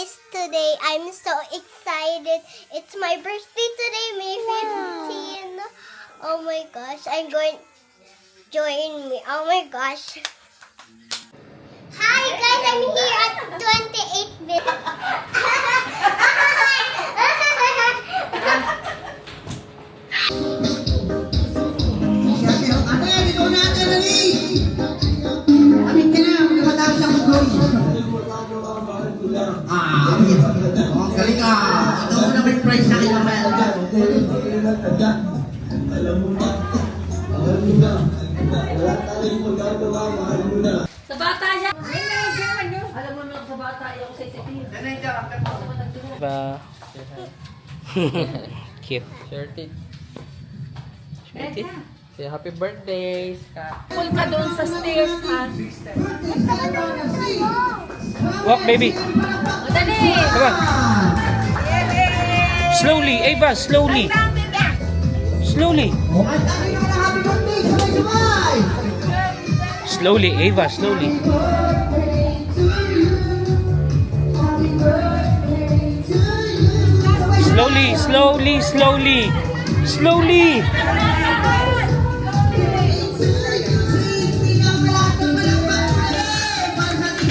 guys, today I'm so excited. It's my birthday today, May 15. Oh my gosh, I'm going join me. Oh my gosh. Hi guys, I'm here at 28 bit. Ano yan? Ikaw natin, dali! Kapit ka na, magkakatapos ang goy. Ang galing ka. Ito mo na may price sa akin naman. Sa bata yan. Alam mo na sa bata yung sa isipin. Diba? Cute. Shorty. Shorty. Say happy birthday, Scott. Pull ka doon sa stairs, ha? Walk, baby. Madali! Come on. Slowly, Ava, slowly. Slowly. Ang dami naman ang happy birthday. Sabay-sabay. Slowly, Ava, slowly. Slowly, slowly, slowly. Slowly.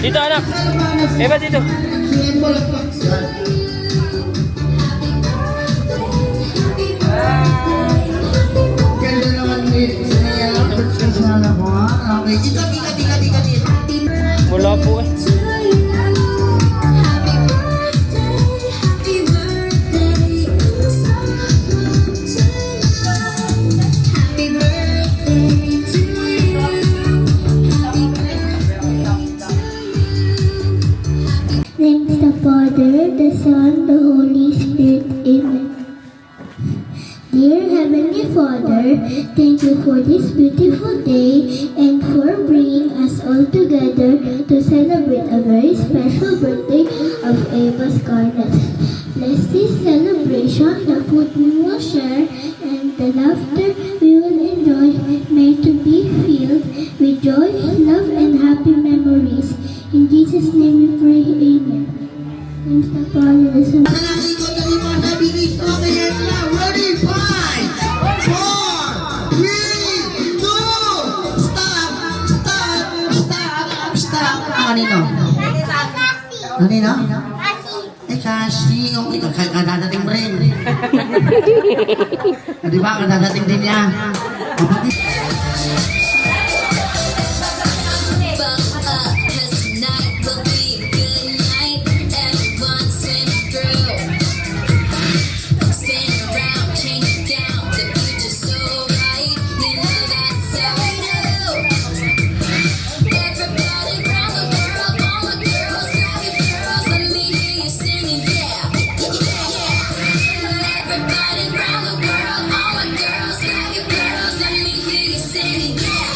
Dito, anak. Eva, dito. Ganda naman ni Sana ko, ha? Okay, dito, dito. Wala po eh. Name the Father, the Son, the Holy Spirit. Amen. Dear Heavenly Father, thank you for this beautiful day and for bringing us all together to celebrate a very special birthday of Ava Scarlett. Bless this celebration, the food we will share, and the laughter we will enjoy. May to be filled with joy, love, and happy memories. In Jesus' name we pray, Amen. Thanks the Father, the Son. Ready, 5, 4, 3, 2, stop. Kanino? Kanino? Eh, kasi, okay, kadadating mo rin. Di ba, kadadating din niya. Everybody around the world, all my girls, grab your girls, let me hear you singing, yeah.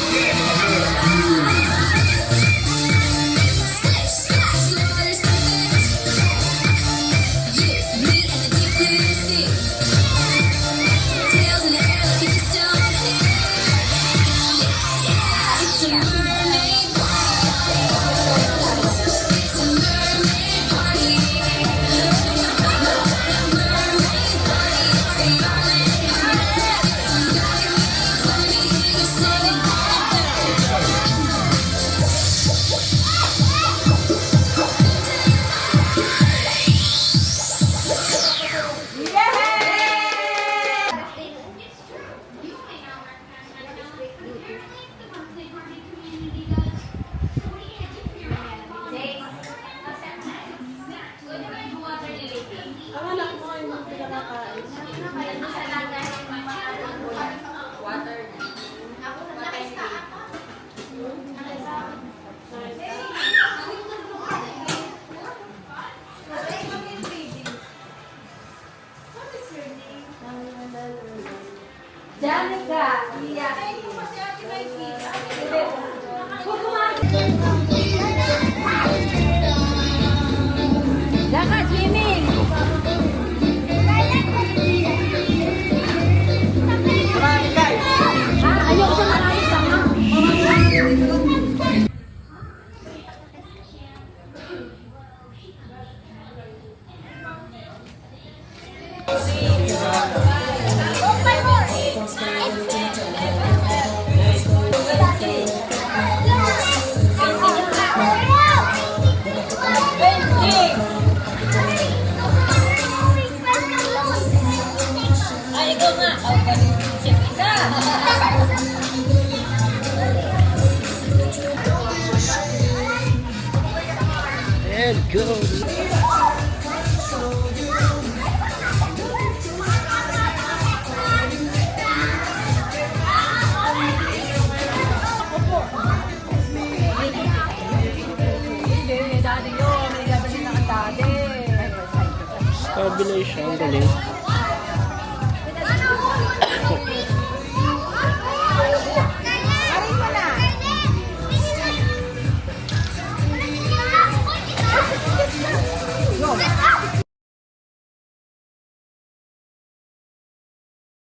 Ay, ikaw nga. Oh, galing. Siyempre ka. And go. Hindi, daddy yun. May gagawin na ang daddy. Stabilize siya. Ang galing.